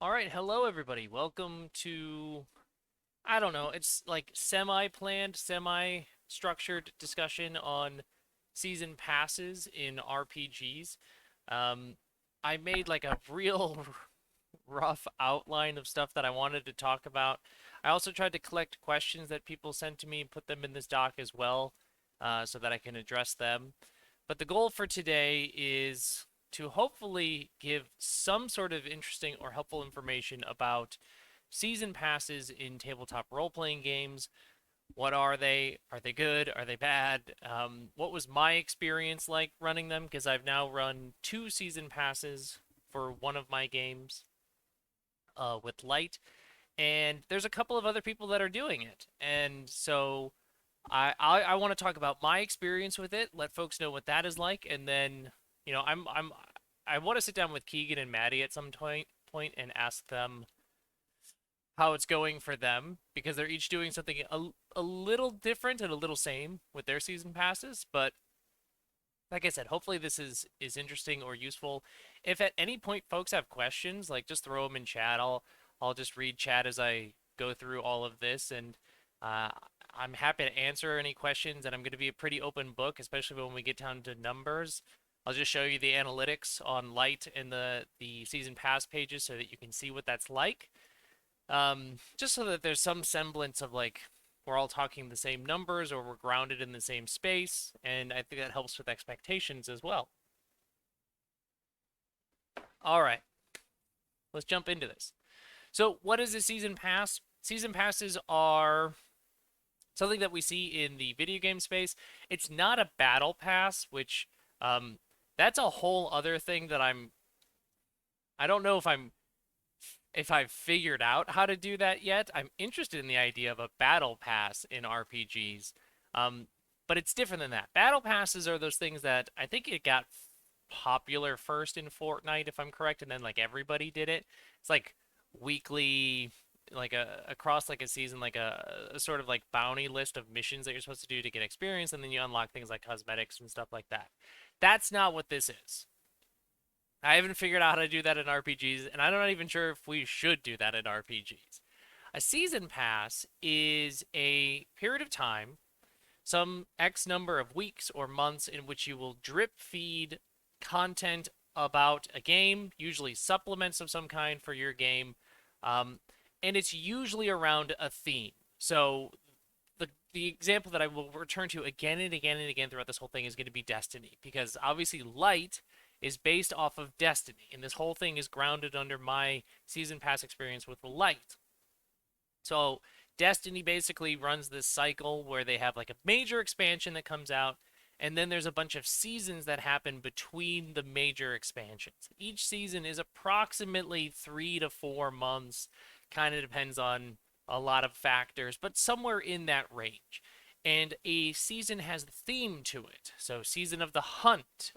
All right, hello everybody. Welcome to, I don't know, it's like semi-planned, semi-structured discussion on season passes in RPGs. Um, I made like a real rough outline of stuff that I wanted to talk about. I also tried to collect questions that people sent to me and put them in this doc as well, so that I can address them. But the goal for today is to hopefully give some sort of interesting or helpful information about season passes in tabletop role playing games. What are they? Are they good? Are they bad? What was my experience like running them? Because I've now run two season passes for one of my games with Light, and there's a couple of other people that are doing it. And so I want to talk about my experience with it, let folks know what that is like, and then I want to sit down with Keegan and Maddie at some point and ask them how it's going for them because they're each doing something a little different and a little same with their season passes. But like I said, hopefully this is interesting or useful. If at any point folks have questions, like just throw them in chat. I'll just read chat as I go through all of this, and uh, I'm happy to answer any questions. And I'm going to be a pretty open book, especially when we get down to numbers. I'll just show you the analytics on Light and the season pass pages so that you can see what that's like. Just so that there's some semblance of like we're all talking the same numbers or we're grounded in the same space, and I think that helps with expectations as well. All right, let's jump into this. So, what is a season pass? Season passes are something that we see in the video game space. It's not a battle pass, which um, that's a whole other thing that I don't know if I've figured out how to do that yet. I'm interested in the idea of a battle pass in RPGs, um, but it's different than that. Battle passes are those things that I think it got popular first in Fortnite, if I'm correct, and then like everybody did it. It's like weekly, like across like a season, like a sort of like bounty list of missions that you're supposed to do to get experience, and then you unlock things like cosmetics and stuff like that. That's not what this is. I haven't figured out how to do that in RPGs, and I'm not even sure if we should do that in RPGs. A season pass is a period of time, some X number of weeks or months, in which you will drip feed content about a game, usually supplements of some kind for your game, um, and it's usually around a theme. So the example that I will return to again and again and again throughout this whole thing is going to be Destiny, because obviously Light is based off of Destiny, and this whole thing is grounded under my season pass experience with Light. So Destiny basically runs this cycle where they have like a major expansion that comes out, and then there's a bunch of seasons that happen between the major expansions. Each season is approximately 3 to 4 months, kind of depends on a lot of factors, but somewhere in that range. And a season has a theme to it. So, season of the hunt,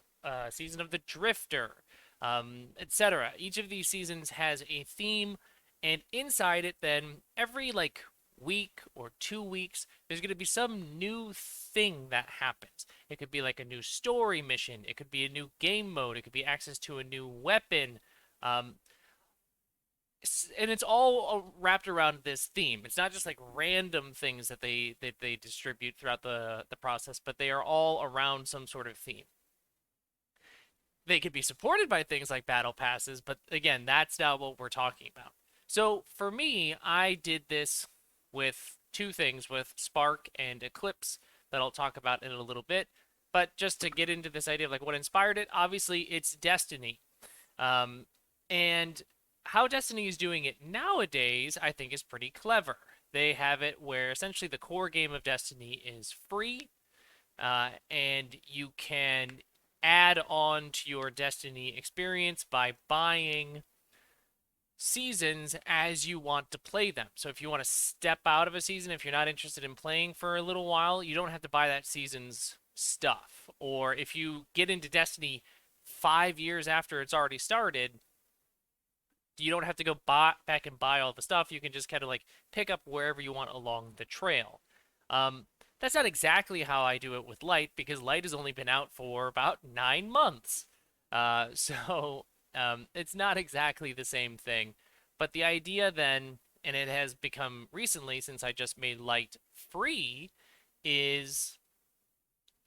season of the drifter, etc. Each of these seasons has a theme, and inside it, then every like week or 2 weeks, there's going to be some new thing that happens. It could be like a new story mission, it could be a new game mode, it could be access to a new weapon. Um, and it's all wrapped around this theme. It's not just like random things that they distribute throughout the process, but they are all around some sort of theme. They could be supported by things like battle passes, but again, that's not what we're talking about. So for me, I did this with two things, with Spark and Eclipse, that I'll talk about in a little bit. But just to get into this idea of like what inspired it, obviously it's Destiny. Um, and how Destiny is doing it nowadays, I think, is pretty clever. They have it where essentially the core game of Destiny is free, and you can add on to your Destiny experience by buying seasons as you want to play them. So if you want to step out of a season, if you're not interested in playing for a little while, you don't have to buy that season's stuff. Or if you get into Destiny 5 years after it's already started, you don't have to go back and buy all the stuff. You can just kind of like pick up wherever you want along the trail. Um, that's not exactly how I do it with Light, because Light has only been out for about 9 months. So it's not exactly the same thing. But the idea then, and it has become recently since I just made Light free, is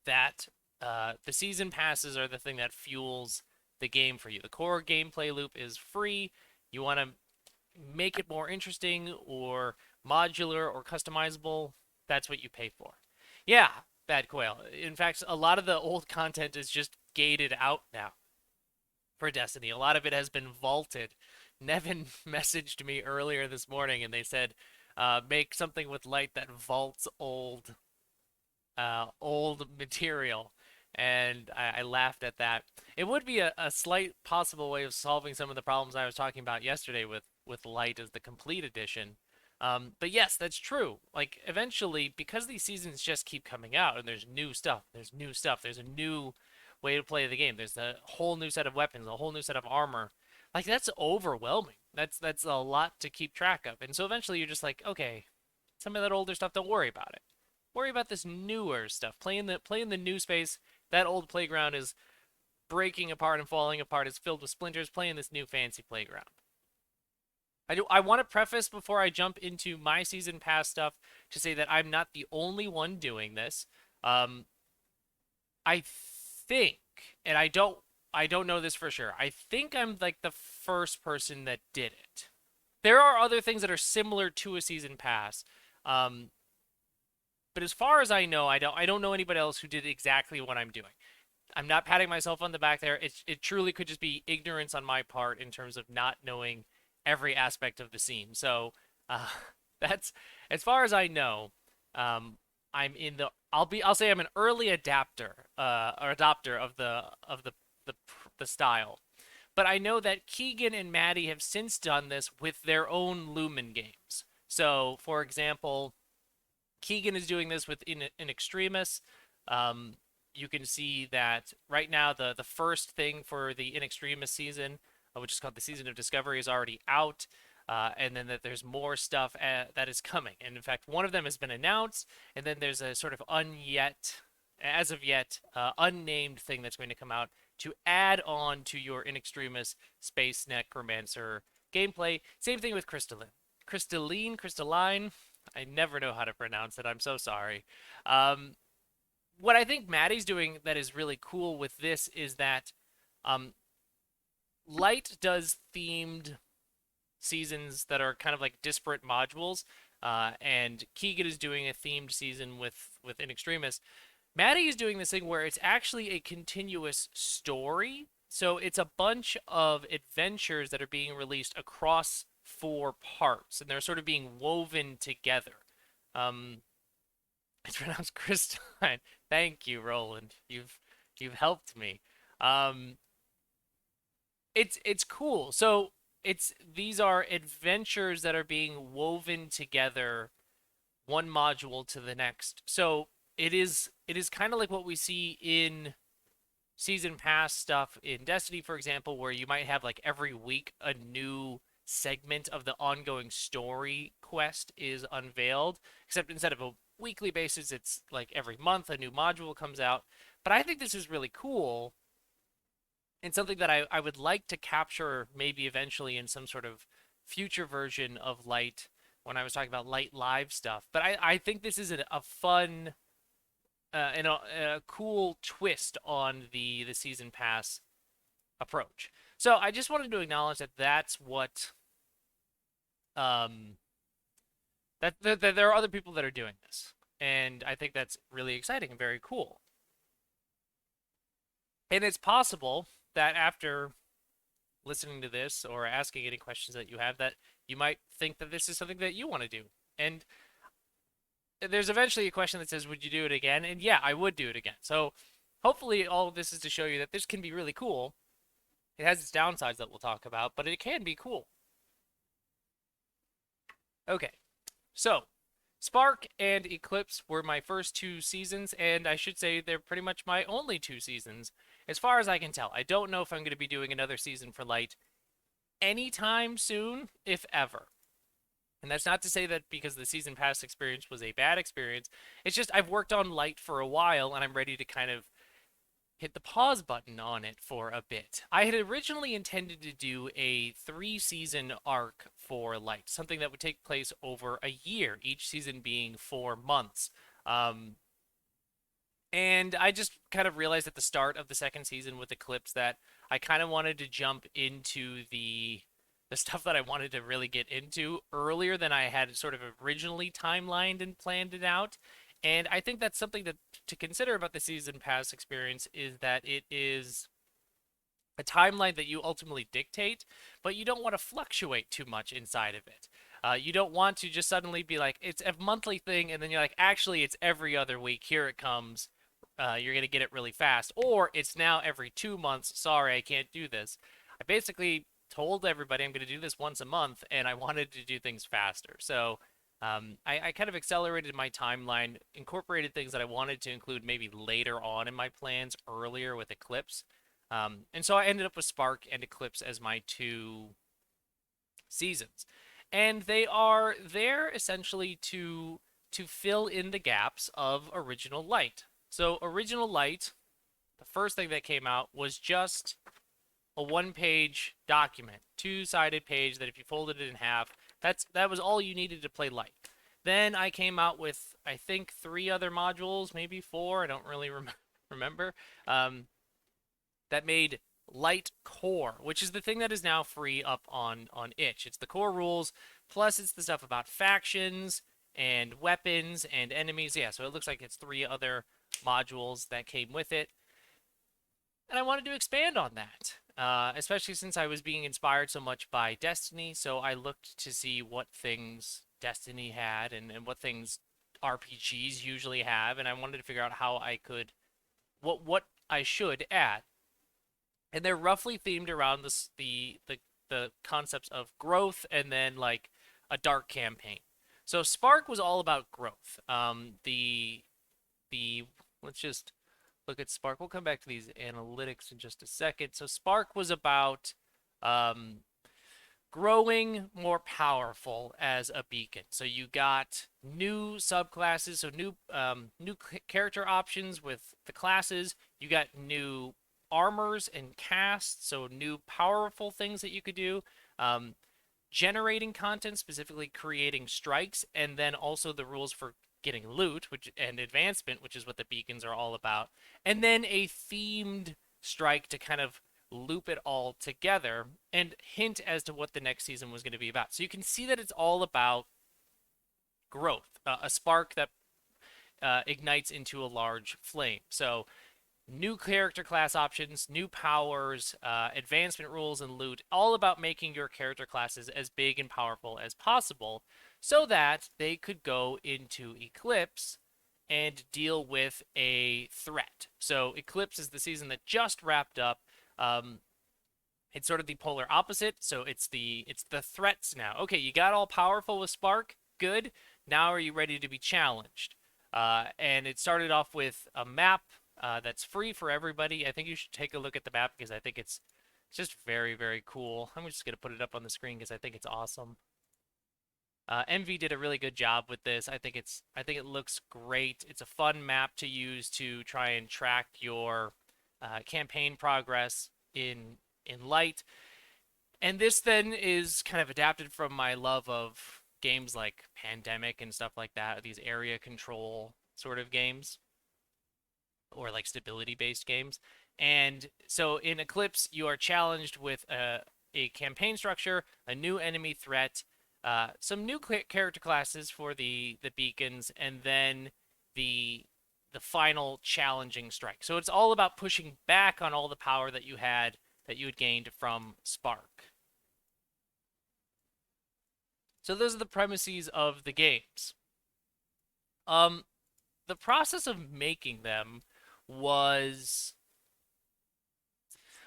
that the season passes are the thing that fuels the game for you. The core gameplay loop is free. You want to make it more interesting or modular or customizable, that's what you pay for. Yeah, Bad Quail. In fact, a lot of the old content is just gated out now for Destiny. A lot of it has been vaulted. Nevin messaged me earlier this morning and they said, make something with Light that vaults old material. And I laughed at that. It would be a slight possible way of solving some of the problems I was talking about yesterday with Light as the complete edition. But yes, that's true. Like eventually, because these seasons just keep coming out and there's new stuff, there's a new way to play the game. There's a whole new set of weapons, a whole new set of armor. Like that's overwhelming. That's a lot to keep track of. And so eventually you're just like, okay, some of that older stuff, don't worry about it. Worry about this newer stuff. Playing the new space. That old playground is breaking apart and falling apart. It's filled with splinters. Playing this new fancy playground. I want to preface before I jump into my season pass stuff to say that I'm not the only one doing this. Um, I think, and I don't know this for sure. I think I'm like the first person that did it. There are other things that are similar to a season pass. Um, but as far as I don't know anybody else who did exactly what I'm doing. I'm not patting myself on the back there. It truly could just be ignorance on my part in terms of not knowing every aspect of the scene. So uh, that's as far as I know. Um, I'm in the. I'll say I'm an early adapter or adopter the the style. But I know that Keegan and Maddie have since done this with their own Lumen games. So, for example, Keegan is doing this with in Extremis. Um, you can see that right now the first thing for the In Extremis season, which is called the Season of Discovery, is already out. And then that there's more stuff that is coming. And in fact, one of them has been announced, and then there's a sort of as of yet, unnamed thing that's going to come out to add on to your In Extremis Space Necromancer gameplay. Same thing with Crystalline. I never know how to pronounce it. I'm so sorry. Um, what I think Maddie's doing that is really cool with this is that um, Light does themed seasons that are kind of like disparate modules, and Keegan is doing a themed season with In Extremis. Maddie is doing this thing where it's actually a continuous story. So it's a bunch of adventures that are being released across four parts, and they're sort of being woven together. Um, it's pronounced Crystalline. Thank you, Roland. You've helped me. Um, it's cool. So it's these are adventures that are being woven together, one module to the next. So it is kind of like what we see in season pass stuff in Destiny, for example, where you might have like every week a new segment of the ongoing story quest is unveiled, except instead of a weekly basis, it's like every month a new module comes out. But I think this is really cool and something that I would like to capture maybe eventually in some sort of future version of Light when I was talking about Light Live stuff. But I think this is a fun and a cool twist on the season pass approach. So I just wanted to acknowledge that that's what um that there are other people that are doing this, and I think that's really exciting and very cool. And it's possible that after listening to this or asking any questions that you have, that you might think that this is something that you want to do. And there's eventually a question that says, would you do it again? And yeah, I would do it again. So hopefully all of this is to show you that this can be really cool. It has its downsides that we'll talk about, but it can be cool. Okay, so Spark and Eclipse were my first two seasons, and I should say they're pretty much my only two seasons, as far as I can tell. I don't know if I'm going to be doing another season for Light anytime soon, if ever. And that's not to say that because the season pass experience was a bad experience. It's just I've worked on Light for a while, and I'm ready to kind of hit the pause button on it for a bit. I had originally intended to do a 3-season arc for Light, something that would take place over a year, each season being 4 months. Um, and I just kind of realized at the start of the second season with Eclipse that I kind of wanted to jump into the stuff that I wanted to really get into earlier than I had sort of originally timelined and planned it out. And I think that's something to consider about the season pass experience is that it is a timeline that you ultimately dictate, but you don't want to fluctuate too much inside of it. You don't want to just suddenly be like, it's a monthly thing, and then you're like, actually, it's every other week. Here it comes. You're going to get it really fast. Or it's now every 2 months. Sorry, I can't do this. I basically told everybody I'm going to do this once a month, and I wanted to do things faster. So I kind of accelerated my timeline, incorporated things that I wanted to include maybe later on in my plans earlier with Eclipse. And so I ended up with Spark and Eclipse as my two seasons. And they are there essentially to fill in the gaps of Original Light. So Original Light, the first thing that came out was just a one-page document, two-sided page that if you folded it in half, that was all you needed to play Light. Then I came out with I think 3 other modules, maybe 4, I don't really remember. That made Light Core, which is the thing that is now free up on itch. It's the core rules, plus it's the stuff about factions and weapons and enemies. Yeah, so it looks like it's 3 other modules that came with it. And I wanted to expand on that, especially since I was being inspired so much by Destiny. So I looked to see what things Destiny had and what things RPGs usually have, and I wanted to figure out how I could, what I should add. And they're roughly themed around the concepts of growth and then like a dark campaign. So Spark was all about growth. The let's just look at Spark. We'll come back to these analytics in just a second. So Spark was about um, growing more powerful as a beacon. So you got new subclasses, so new character options with the classes. You got new armors and casts, so new powerful things that you could do. Um, Generating content, specifically creating strikes, and then also the rules for getting loot, which and advancement, which is what the beacons are all about, and then a themed strike to kind of loop it all together and hint as to what the next season was going to be about. So you can see that it's all about growth, a spark that ignites into a large flame. So new character class options, new powers, advancement rules, and loot, all about making your character classes as big and powerful as possible so that they could go into Eclipse and deal with a threat. So Eclipse is the season that just wrapped up. It's sort of the polar opposite. So it's the threats now. Okay, you got all powerful with Spark. Good. Now are you ready to be challenged? And it started off with a map that's free for everybody. I think you should take a look at the map because I think it's just very, very cool. I'm just going to put it up on the screen because I think it's awesome. MV did a really good job with this. I think it looks great. It's a fun map to use to try and track your campaign progress in Light. And this then is kind of adapted from my love of games like Pandemic and stuff like that, these area control sort of games or like stability based games. And so in Eclipse, you are challenged with a campaign structure, a new enemy threat, some new character classes for the beacons, and then the final challenging strike. So it's all about pushing back on all the power that you had gained from Spark. So those are the premises of the games. The process of making them was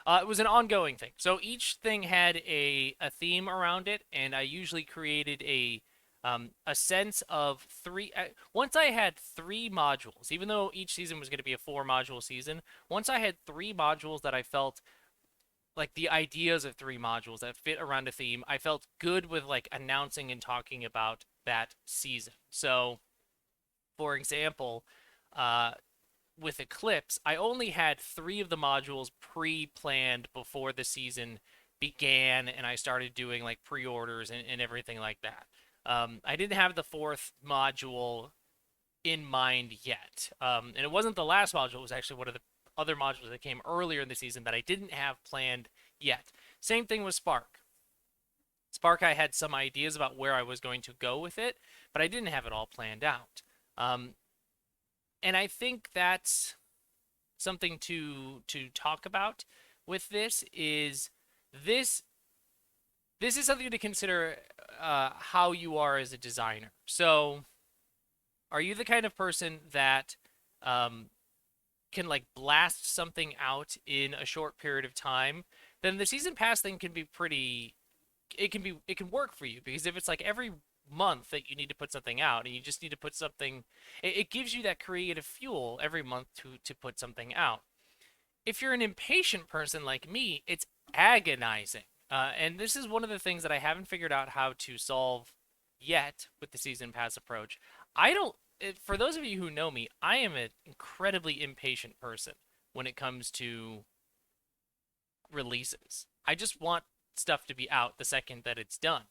it was an ongoing thing. So each thing had a theme around it, and I usually created a sense of three. Once I had 3 modules, even though each season was going to be a 4 module season, once I had 3 modules that I felt like the ideas of 3 modules that fit around a theme, I felt good with like announcing and talking about that season. So, for example, uh, with Eclipse, I only had 3 of the modules pre-planned before the season began and I started doing like pre-orders and everything like that. I didn't have the fourth module in mind yet. And it wasn't the last module, it was actually one of the other modules that came earlier in the season that I didn't have planned yet. Same thing with Spark. Spark, I had some ideas about where I was going to go with it, but I didn't have it all planned out. Um, and I think that's something to talk about with this this is something to consider how you are as a designer. So, are you the kind of person that um, can like blast something out in a short period of time? Then the season pass thing can be pretty. It can work for you because if it's like every month that you need to put something out and you just need to put something, it gives you that creative fuel every month to put something out. If you're an impatient person like me, it's agonizing. And this is one of the things that I haven't figured out how to solve yet with the season pass approach. I don't, for those of you who know me, I am an incredibly impatient person when it comes to releases. I just want stuff to be out the second that it's done.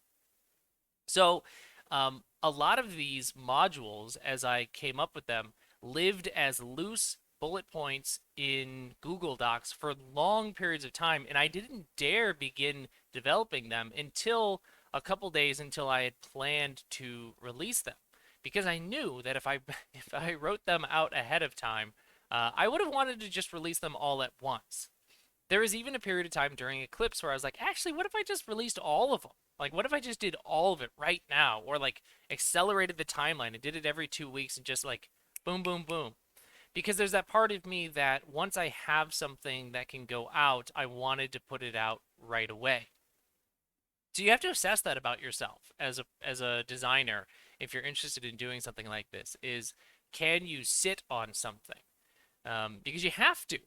So, a lot of these modules, as I came up with them, lived as loose bullet points in Google Docs for long periods of time, and I didn't dare begin developing them until a couple days until I had planned to release them, because I knew that if I if I wrote them out ahead of time, I would have wanted to just release them all at once. There was even a period of time during Eclipse where I was like, actually, what if I just released all of them? Like, what if I just did all of it right now? Or like accelerated the timeline and did it every 2 weeks and just like boom, boom, boom. Because there's that part of me that once I have something that can go out, I wanted to put it out right away. So you have to assess that about yourself as a designer if you're interested in doing something like this is can you sit on something? Because you have to.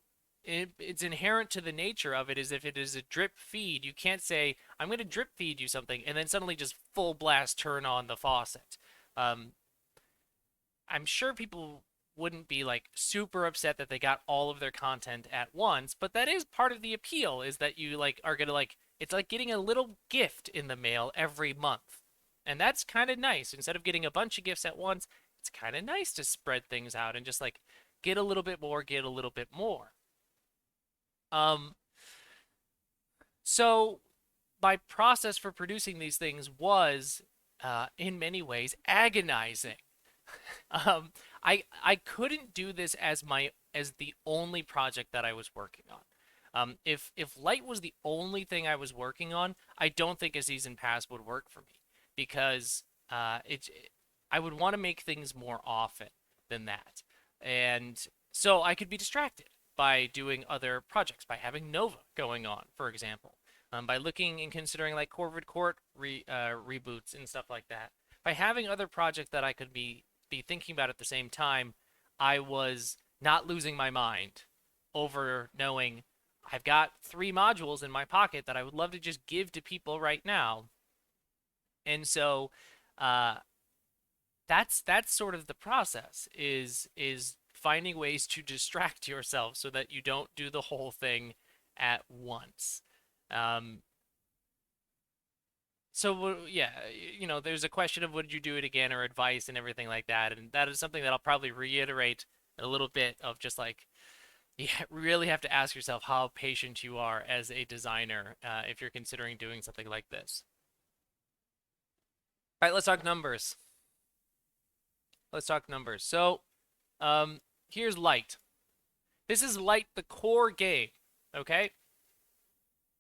It's inherent to the nature of it is if it is a drip feed, you can't say, I'm going to drip feed you something and then suddenly just full blast turn on the faucet. Um, I'm sure people wouldn't be like super upset that they got all of their content at once, but that is part of the appeal is that you like are going to like, it's like getting a little gift in the mail every month. And that's kind of nice. Instead of getting a bunch of gifts at once, it's kind of nice to spread things out and just like get a little bit more, get a little bit more. Um, so my process for producing these things was, in many ways, agonizing. Um, I couldn't do this as the only project that I was working on. If light was the only thing I was working on, I don't think a season pass would work for me because I would want to make things more often than that, and so I could be distracted by doing other projects, by having Nova going on, for example, by looking and considering like Corvid Court reboots and stuff like that. By having other projects that I could be thinking about at the same time, I was not losing my mind over knowing I've got 3 modules in my pocket that I would love to just give to people right now. And so uh, that's sort of the process is finding ways to distract yourself so that you don't do the whole thing at once. Um, so yeah, there's a question of would you do it again or advice and everything like that, and that is something that I'll probably reiterate a little bit of just like you really have to ask yourself how patient you are as a designer if you're considering doing something like this. All right, let's talk numbers. Let's talk numbers. So, here's Light. This is Light, the core game. Okay.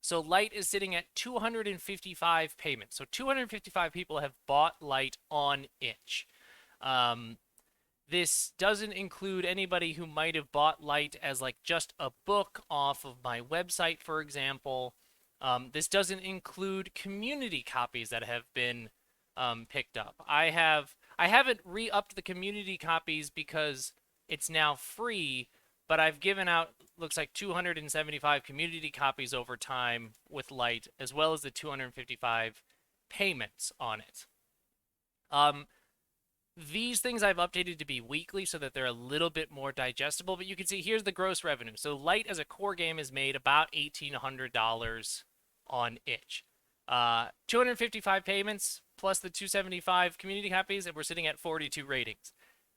So Light is sitting at 255 payments. So 255 people have bought Light on itch. Um, this doesn't include anybody who might have bought Light as like just a book off of my website, for example. This doesn't include community copies that have been picked up. I haven't re-upped the community copies because it's now free, but I've given out looks like 275 community copies over time with Light, as well as the 255 payments on it. These things I've updated to be weekly so that they're a little bit more digestible, but you can see here's the gross revenue. So Light as a core game has made about $1,800 on itch. 255 payments plus the 275 community copies, and we're sitting at 42 ratings.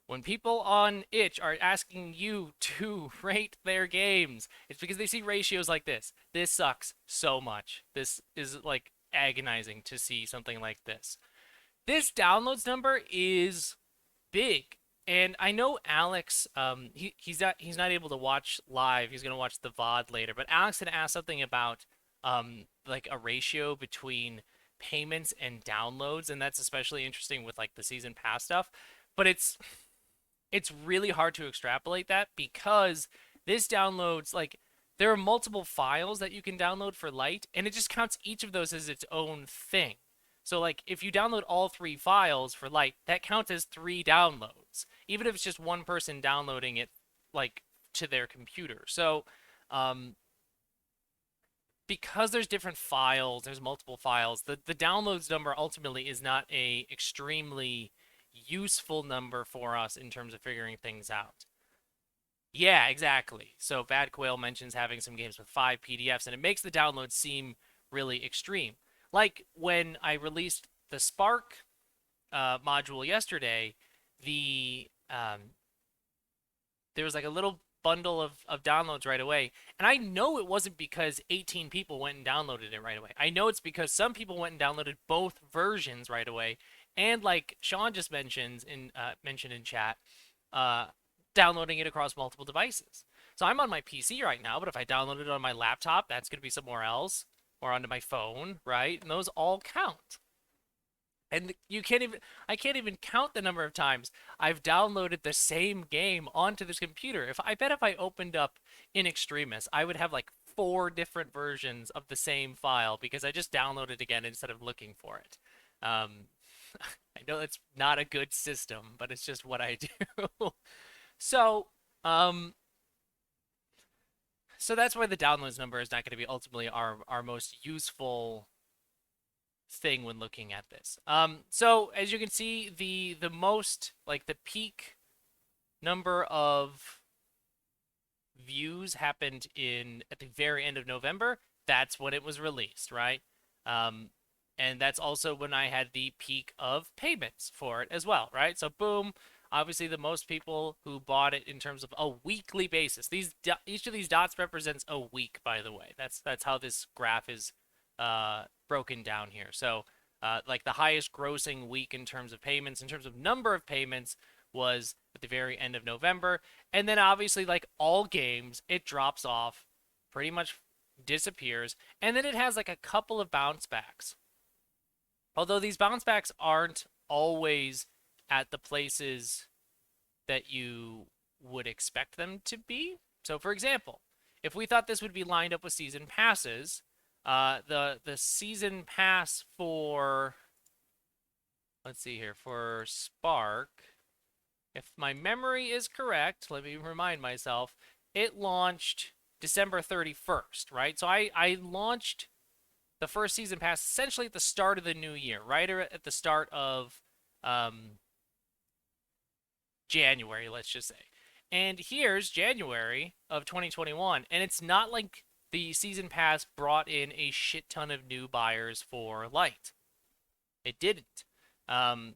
When people on itch are asking you to rate their games, it's because they see ratios like this. This sucks so much. This is like agonizing to see something like this. This downloads number is big. And I know Alex, he's not able to watch live. He's gonna watch the VOD later. But Alex had asked something about like a ratio between payments and downloads, and that's especially interesting with like the season pass stuff. But it's really hard to extrapolate that because this downloads like there are multiple files that you can download for Lite, and it just counts each of those as its own thing. So like if you download all three files for Lite, that counts as three downloads, even if it's just one person downloading it like to their computer. So um, because there's different files, there's multiple files, the downloads number ultimately is not a extremely useful number for us in terms of figuring things out. Yeah, exactly. So Bad Quail mentions having some games with 5 PDFs, and it makes the download seem really extreme. Like when I released the Spark module yesterday, the there was like a little bundle of downloads right away. And I know it wasn't because 18 people went and downloaded it right away. I know it's because some people went and downloaded both versions right away. And like Sean just mentioned in chat, uh, downloading it across multiple devices. So I'm on my PC right now, but if I download it on my laptop, that's going to be somewhere else or onto my phone, right? And those all count. And you can't even I can't even count the number of times I've downloaded the same game onto this computer. If I bet if I opened up In Extremis, I would have like four different versions of the same file because I just downloaded again instead of looking for it. Um, I know that's not a good system, but it's just what I do. So, um, so that's why the downloads number is not going to be ultimately our most useful thing when looking at this. So as you can see, the most like the peak number of views happened in at the very end of November. That's when it was released, right? Um, and that's also when I had the peak of payments for it as well, right? So boom, obviously the most people who bought it in terms of a weekly basis. Each of these dots represents a week, by the way. That's how this graph is broken down here. So like the highest grossing week in terms of payments, in terms of number of payments, was at the very end of November. And then obviously, like all games, it drops off, pretty much disappears, and then it has like a couple of bounce backs. Although these bounce backs aren't always at the places that you would expect them to be. So, for example, if we thought this would be lined up with season passes, the season pass for, let's see here, for Spark, if my memory is correct, let me remind myself, it launched December 31st, right? So I launched the first season pass essentially at the start of the new year, right at the start of January, let's just say. And here's January of 2021, and it's not like the season pass brought in a shit ton of new buyers for Lite. It didn't.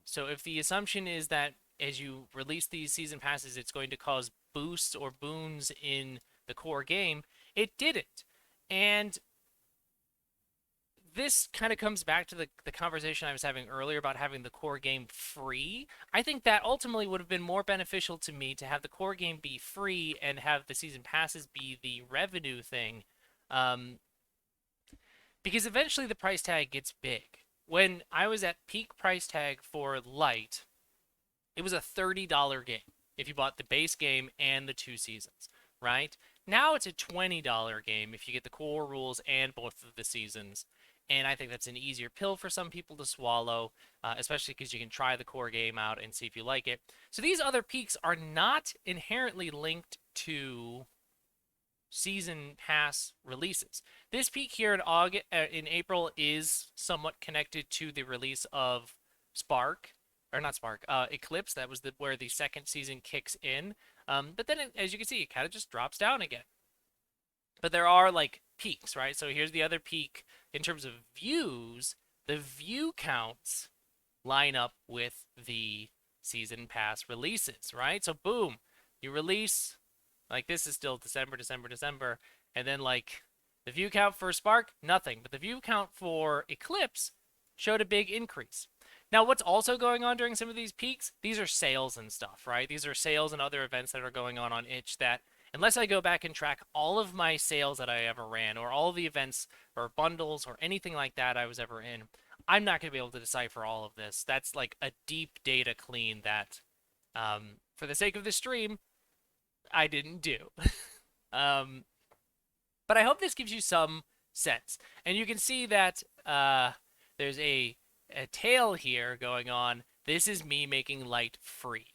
So if the assumption is that as you release these season passes, it's going to cause boosts or boons in the core game, it didn't. And this kind of comes back to the conversation I was having earlier about having the core game free. I think that ultimately would have been more beneficial to me to have the core game be free and have the season passes be the revenue thing. Um, because eventually the price tag gets big. When I was at peak price tag for Lite, it was a $30 game if you bought the base game and the two seasons, right? Now it's a $20 game if you get the core rules and both of the seasons. And I think that's an easier pill for some people to swallow, especially because you can try the core game out and see if you like it. So these other peaks are not inherently linked to season pass releases. This peak here in April is somewhat connected to the release of Spark, or not Spark, Eclipse. That was where the second season kicks in. But then, as you can see, it kind of just drops down again. But there are like peaks, right? So here's the other peak in terms of views. The view counts line up with the season pass releases, right? So boom, you release, like this is still December, and then like the view count for Spark, nothing, but the view count for Eclipse showed a big increase. Now, what's also going on during some of these peaks? These are sales and stuff, right? These are sales and other events that are going on itch that, unless I go back and track all of my sales that I ever ran, or all the events or bundles or anything like that I was ever in, I'm not going to be able to decipher all of this. That's like a deep data clean that, for the sake of the stream, I didn't do. um, but I hope this gives you some sense. And you can see that there's a tail here going on. This is me making light free.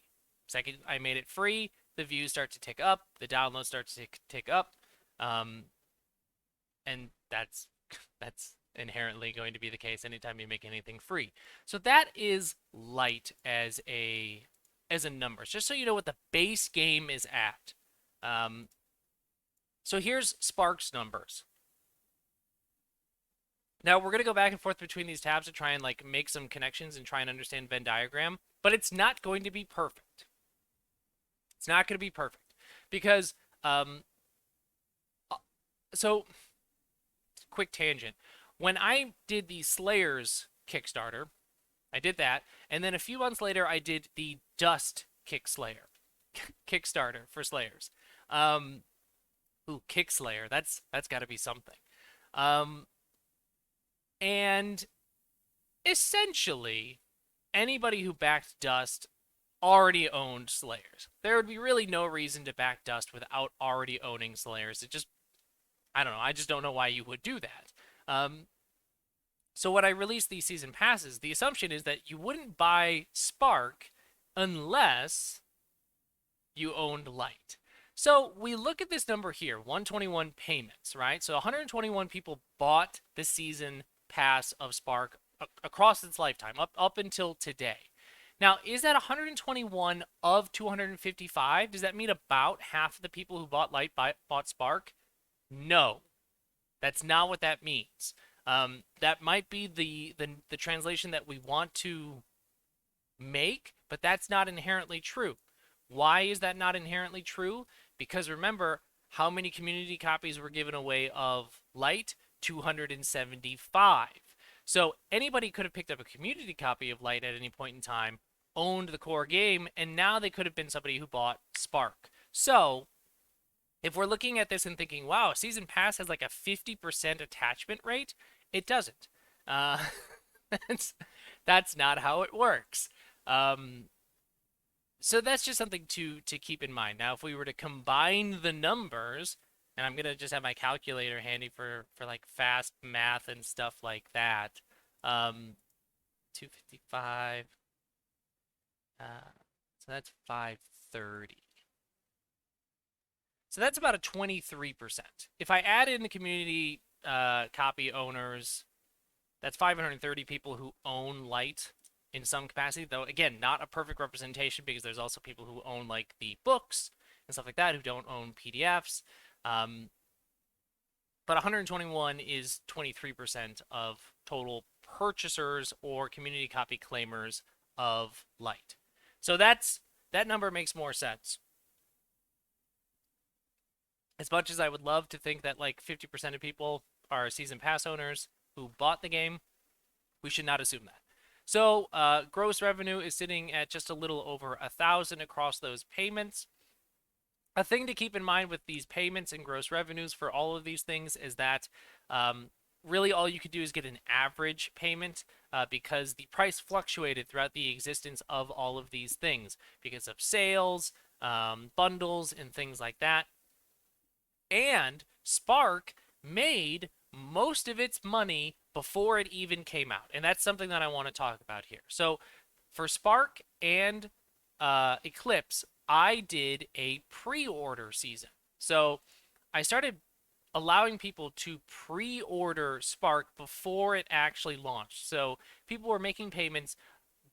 Second I made it free, the views start to tick up, the downloads start to tick up, and that's inherently going to be the case anytime you make anything free. So that is light as a number, just so you know what the base game is at. So here's Spark's numbers. Now we're going to go back and forth between these tabs to try and like make some connections and try and understand Venn diagram, but it's not going to be perfect. It's not going to be perfect because so quick tangent. When I did the Slayers Kickstarter, I did that, and then a few months later I did the Dust Kickstarter for Slayers. Ooh, Kickslayer. That's got to be something. And essentially, anybody who backed Dust already owned Slayers. There would be really no reason to back Dust without already owning Slayers. It just, I don't know. I just don't know why you would do that. So when I released these season passes, the assumption is that you wouldn't buy Spark unless you owned Light. So we look at this number here, 121 payments, right? So 121 people bought the season pass of Spark across its lifetime, up until today. Now, is that 121 of 255? Does that mean about half of the people who bought Light bought Spark? No, that's not what that means. That might be the translation that we want to make, but that's not inherently true. Why is that not inherently true? Because remember, how many community copies were given away of Light? 275. So anybody could have picked up a community copy of Light at any point in time, owned the core game, and now they could have been somebody who bought Spark. So if we're looking at this and thinking, wow, Season Pass has like a 50% attachment rate, it doesn't. That's not how it works. So that's just something to keep in mind. Now, if we were to combine the numbers, and I'm gonna just have my calculator handy for like fast math and stuff like that. 255. So that's 530. So that's about a 23%. If I add in the community copy owners, that's 530 people who own Light in some capacity, though again, not a perfect representation because there's also people who own like the books and stuff like that who don't own PDFs. But 121 is 23% of total purchasers or community copy claimers of Light. So that number makes more sense. As much as I would love to think that like 50% of people are season pass owners who bought the game, we should not assume that. So gross revenue is sitting at just a little over 1,000 across those payments. A thing to keep in mind with these payments and gross revenues for all of these things is that really all you could do is get an average payment because the price fluctuated throughout the existence of all of these things because of sales, bundles, and things like that. And Spark made most of its money before it even came out. And that's something that I want to talk about here. So for Spark and Eclipse, I did a pre-order season. So I started allowing people to pre-order Spark before it actually launched. So people were making payments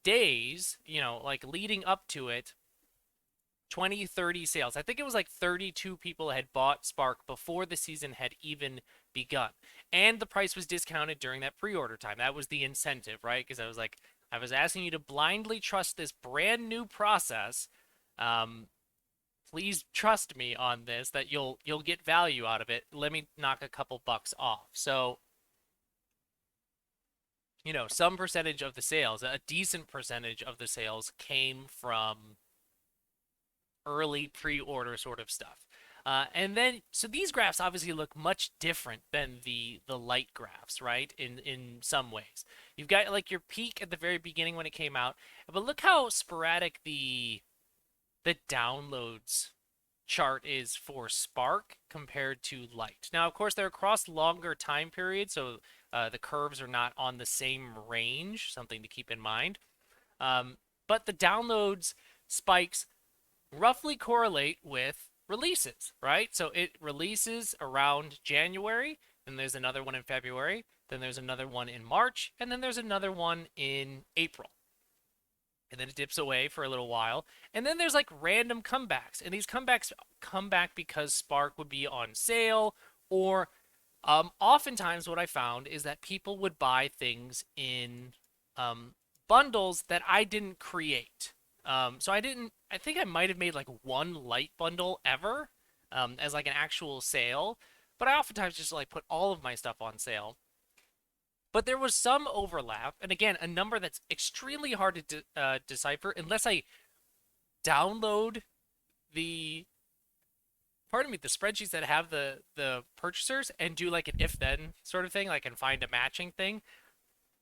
days, like leading up to it, 20, 30 sales. I think it was like 32 people had bought Spark before the season had even begun. And the price was discounted during that pre-order time. That was the incentive, right? Because I was like, I was asking you to blindly trust this brand new process. Um, please trust me on this that you'll get value out of it. Let me knock a couple bucks off. So, some percentage of the sales, a decent percentage of the sales came from early pre-order sort of stuff. And then, so these graphs obviously look much different than the light graphs, right? In some ways, you've got like your peak at the very beginning when it came out, but look how sporadic the downloads chart is for Spark compared to light. Now, of course, they're across longer time periods, so the curves are not on the same range. Something to keep in mind. Um, but the downloads spikes roughly correlate with releases, right? So it releases around January, then there's another one in February, then there's another one in March, and then there's another one in April. And then it dips away for a little while. And then there's like random comebacks. And these comebacks come back because Spark would be on sale, or oftentimes what I found is that people would buy things in bundles that I didn't create. So I think I might have made like one light bundle ever as like an actual sale, but I oftentimes just like put all of my stuff on sale. But there was some overlap, and again, a number that's extremely hard to decipher unless I download the, pardon me, the spreadsheets that have the purchasers and do like an if-then sort of thing, like and find a matching thing.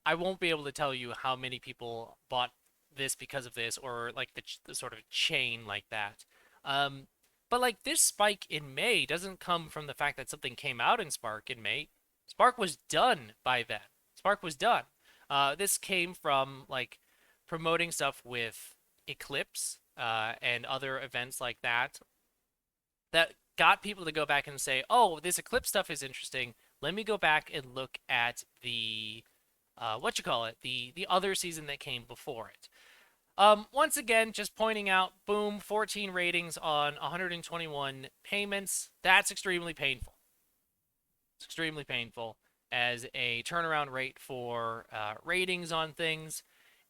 I won't be able to tell you how many people bought this because of this, or like the sort of chain like that. Um, but like this spike in May doesn't come from the fact that something came out in Spark in May. Spark was done by then. Spark was done. This came from like promoting stuff with Eclipse and other events like that that got people to go back and say, "Oh, this Eclipse stuff is interesting. Let me go back and look at the what you call it, the other season that came before it." Once again, just pointing out, boom, 14 ratings on 121 payments. That's extremely painful. It's extremely painful as a turnaround rate for ratings on things.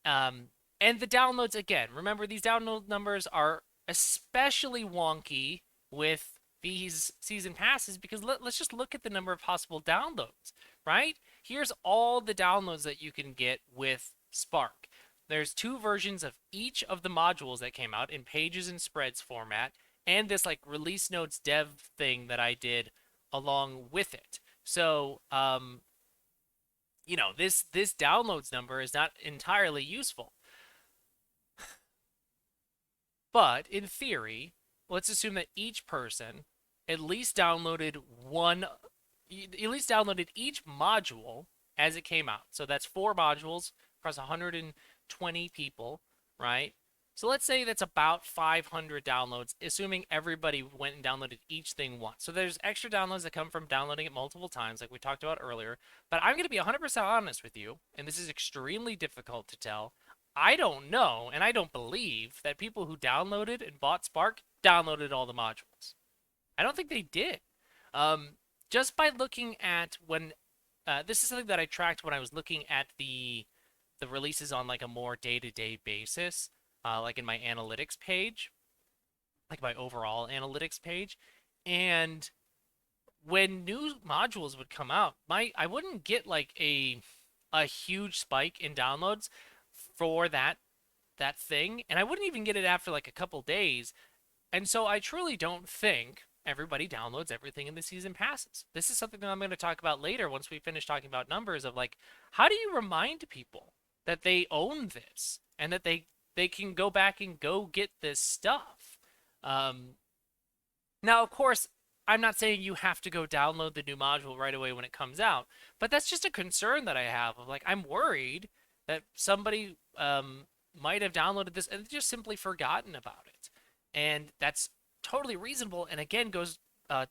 And the downloads, again, remember these download numbers are especially wonky with these season passes because let's just look at the number of possible downloads, right? Here's all the downloads that you can get with Spark. There's two versions of each of the modules that came out in pages and spreads format, and this like release notes dev thing that I did along with it. So, this downloads number is not entirely useful. But in theory, let's assume that each person at least downloaded each module as it came out. So that's 4 modules across 120 people, right? So let's say that's about 500 downloads, assuming everybody went and downloaded each thing once. So there's extra downloads that come from downloading it multiple times, like we talked about earlier. But I'm going to be 100% honest with you, and this is extremely difficult to tell. I don't know, and I don't believe that people who downloaded and bought Spark downloaded all the modules. I don't think they did. Just by looking at when, this is something that I tracked when I was looking at the releases on like a more day-to-day basis, like in my analytics page, like my overall analytics page, and when new modules would come out, I wouldn't get like a huge spike in downloads for that thing, and I wouldn't even get it after like a couple days. And so I truly don't think everybody downloads everything in the season passes. This is something that I'm going to talk about later once we finish talking about numbers of like, how do you remind people that they own this and that they can go back and go get this stuff? Now, of course, I'm not saying you have to go download the new module right away when it comes out, but that's just a concern that I have of like, I'm worried that somebody might have downloaded this and just simply forgotten about it. And that's totally reasonable, and again goes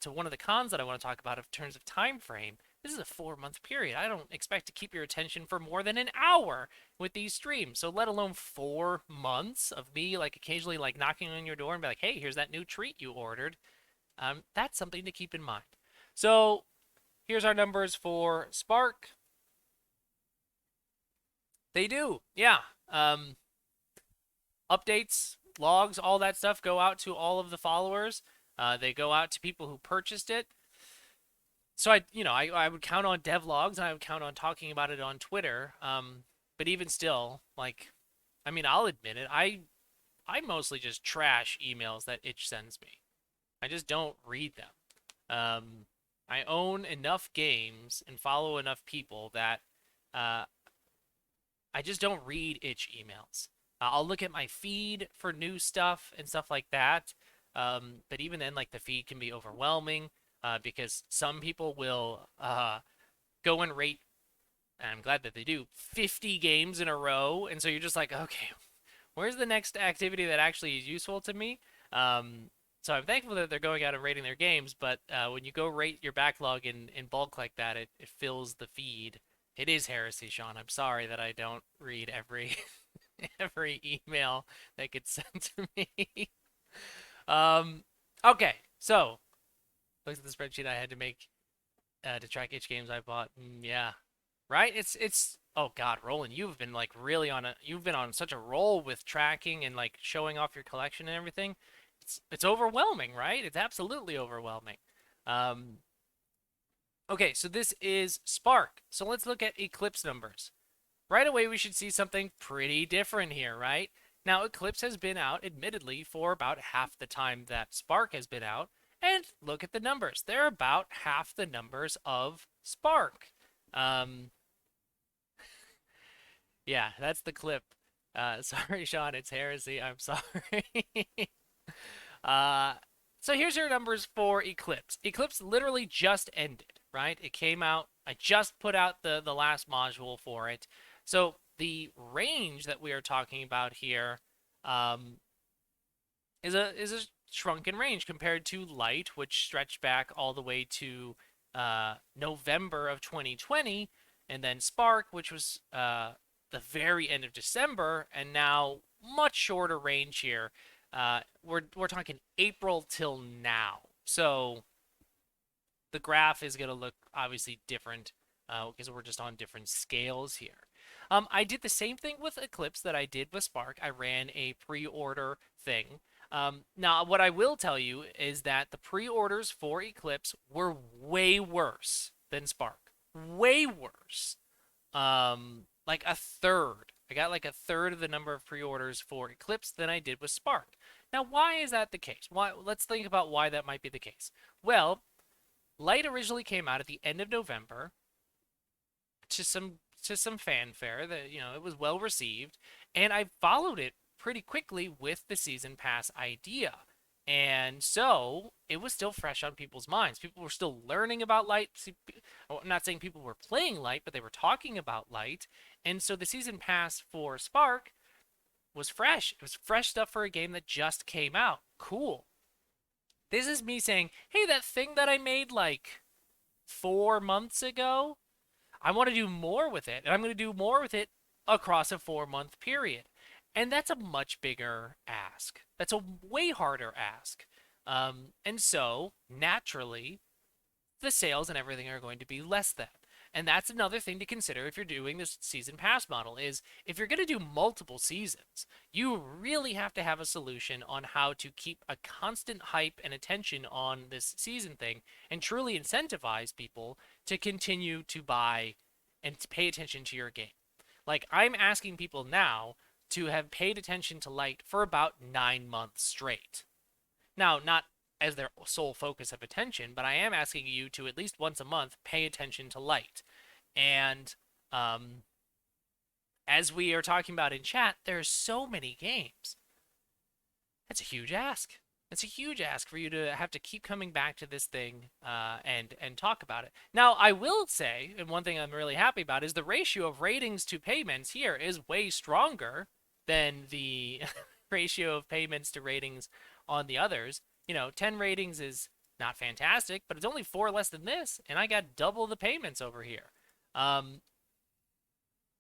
to one of the cons that I want to talk about in terms of time frame. This is a 4 month period. I don't expect to keep your attention for more than an hour with these streams. So let alone 4 months of me like occasionally like knocking on your door and be like, hey, here's that new treat you ordered. That's something to keep in mind. So here's our numbers for Spark. They do, yeah. Updates, logs, all that stuff go out to all of the followers. They go out to people who purchased it. So I would count on devlogs and I would count on talking about it on Twitter. But even still, like, I mean, I'll admit it. I mostly just trash emails that Itch sends me. I just don't read them. I own enough games and follow enough people that uh, I just don't read itch emails. I'll look at my feed for new stuff and stuff like that. But even then, like the feed can be overwhelming because some people will go and rate, and I'm glad that they do, 50 games in a row. And so you're just like, okay, where's the next activity that actually is useful to me? So I'm thankful that they're going out and rating their games, but when you go rate your backlog in bulk like that, it fills the feed. It is heresy, Sean. I'm sorry that I don't read every every email that gets sent to me. um, okay, so look at the spreadsheet I had to make to track each games I bought. Yeah, right. It's oh God, Roland, you've been like really you've been on such a roll with tracking and like showing off your collection and everything. It's overwhelming, right? It's absolutely overwhelming. Um, okay, so this is Spark. So let's look at Eclipse numbers. Right away, we should see something pretty different here, right? Now, Eclipse has been out, admittedly, for about half the time that Spark has been out. And look at the numbers. They're about half the numbers of Spark. Um, yeah, that's the clip. Sorry, Sean, it's heresy. I'm sorry. uh, so here's your numbers for Eclipse. Eclipse literally just ended, right? It came out. I just put out the last module for it. So the range that we are talking about here um, is a shrunken range compared to Light, which stretched back all the way to November of 2020, and then Spark, which was the very end of December, and now much shorter range here. We're talking April till now. So the graph is going to look obviously different because we're just on different scales here. I did the same thing with Eclipse that I did with Spark. I ran a pre-order thing. Now, what I will tell you is that the pre-orders for Eclipse were way worse than Spark. Way worse. Like a third. I got like a third of the number of pre-orders for Eclipse than I did with Spark. Now, why is that the case? Let's think about why that might be the case. Well, Light originally came out at the end of November to some fanfare that it was well received, and I followed it pretty quickly with the season pass idea. And so it was still fresh on people's minds. People were still learning about Light. I'm not saying people were playing Light, but they were talking about Light. And so the season pass for Spark was fresh. It was fresh stuff for a game that just came out. Cool. This is me saying, hey, that thing that I made like 4 months ago, I want to do more with it. And I'm going to do more with it across a 4 month period. And that's a much bigger ask. That's a way harder ask. And so, naturally, the sales and everything are going to be less than. And that's another thing to consider if you're doing this season pass model is if you're going to do multiple seasons, you really have to have a solution on how to keep a constant hype and attention on this season thing and truly incentivize people to continue to buy and to pay attention to your game. Like I'm asking people now to have paid attention to Light for about 9 months straight. Now, not as their sole focus of attention, but I am asking you to at least once a month pay attention to Light. And as we are talking about in chat, there's so many games. That's a huge ask. It's a huge ask for you to have to keep coming back to this thing and talk about it. Now, I will say, and one thing I'm really happy about is the ratio of ratings to payments here is way stronger than the ratio of payments to ratings on the others. 10 ratings is not fantastic, but it's only 4 less than this, and I got double the payments over here. Um,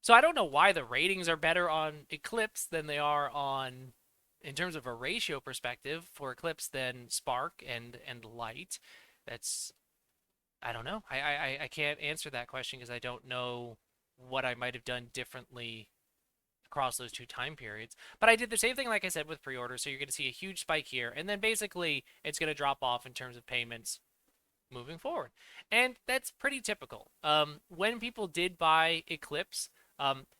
so I don't know why the ratings are better on Eclipse than they are on, in terms of a ratio perspective, for Eclipse than Spark and Light. That's, I don't know. I can't answer that question because I don't know what I might have done differently across those two time periods. But I did the same thing, like I said, with pre-order. So you're going to see a huge spike here, and then basically it's going to drop off in terms of payments moving forward. And that's pretty typical. When people did buy Eclipse,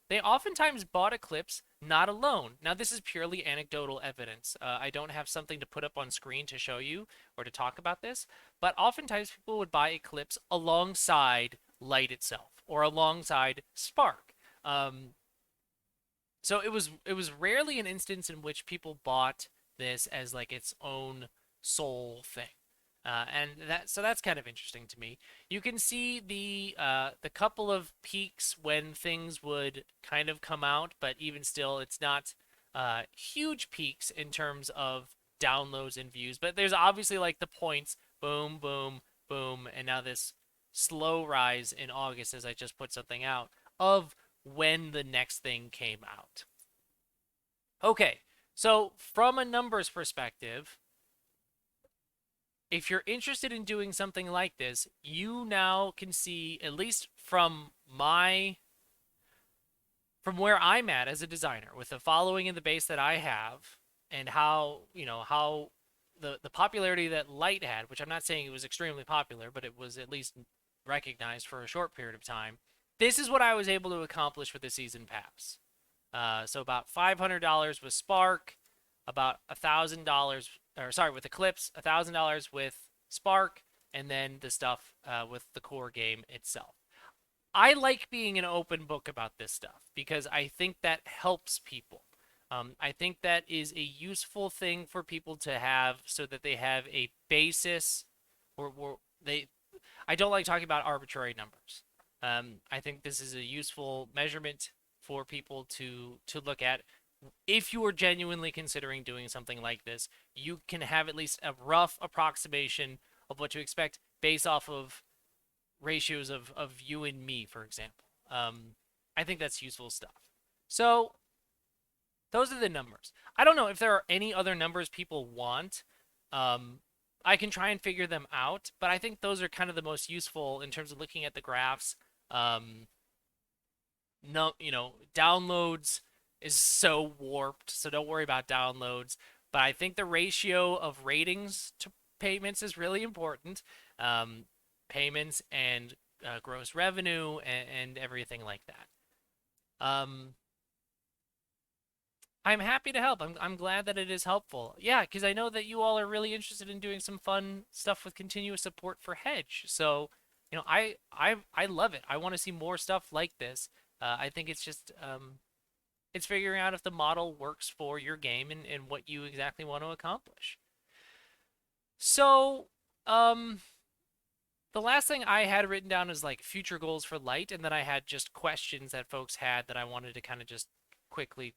they oftentimes bought Eclipse not alone. Now, this is purely anecdotal evidence. I don't have something to put up on screen to show you or to talk about this, but oftentimes people would buy Eclipse alongside Light itself or alongside Spark. So it was rarely an instance in which people bought this as like its own sole thing. And that's kind of interesting to me. You can see the couple of peaks when things would kind of come out, but even still, it's not huge peaks in terms of downloads and views. But there's obviously like the points, boom, boom, boom, and now this slow rise in August as I just put something out of when the next thing came out. Okay, so from a numbers perspective, if you're interested in doing something like this, you now can see, at least from where I'm at as a designer, with the following and the base that I have, and how the popularity that Light had, which I'm not saying it was extremely popular, but it was at least recognized for a short period of time. This is what I was able to accomplish with the season pass. So about $500 with Spark, about $1,000, or sorry, with Eclipse, $1,000 with Spark, and then the stuff with the core game itself. I like being an open book about this stuff because I think that helps people. I think that is a useful thing for people to have so that they have a basis, or they. I don't like talking about arbitrary numbers. I think this is a useful measurement for people to look at. If you are genuinely considering doing something like this, you can have at least a rough approximation of what to expect based off of ratios of you and me, for example. I think that's useful stuff. So those are the numbers. I don't know if there are any other numbers people want. Um, I can try and figure them out, but I think those are kind of the most useful in terms of looking at the graphs. No, downloads is so warped, so don't worry about downloads. But I think the ratio of ratings to payments is really important. Um, Payments and gross revenue and everything like that. I'm happy to help. I'm glad that it is helpful. Yeah, because I know that you all are really interested in doing some fun stuff with continuous support for Hedge. So, I love it. I want to see more stuff like this. I think it's just it's figuring out if the model works for your game and what you exactly want to accomplish. So, the last thing I had written down is like future goals for Light, and then I had just questions that folks had that I wanted to kind of just quickly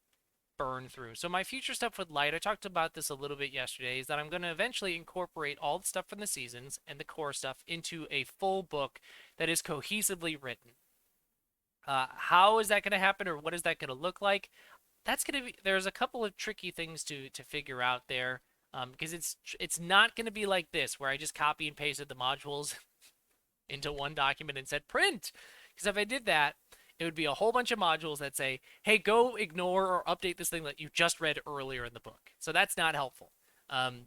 burn through. So my future stuff with Light, I talked about this a little bit yesterday, is that I'm going to eventually incorporate all the stuff from the seasons and the core stuff into a full book that is cohesively written. How is that going to happen, or what is that going to look like? That's going to be, there's a couple of tricky things to figure out there, because it's not going to be like this where I just copy and pasted the modules into one document and said print. Because if I did that, it would be a whole bunch of modules that say, hey, go ignore or update this thing that you just read earlier in the book. So that's not helpful.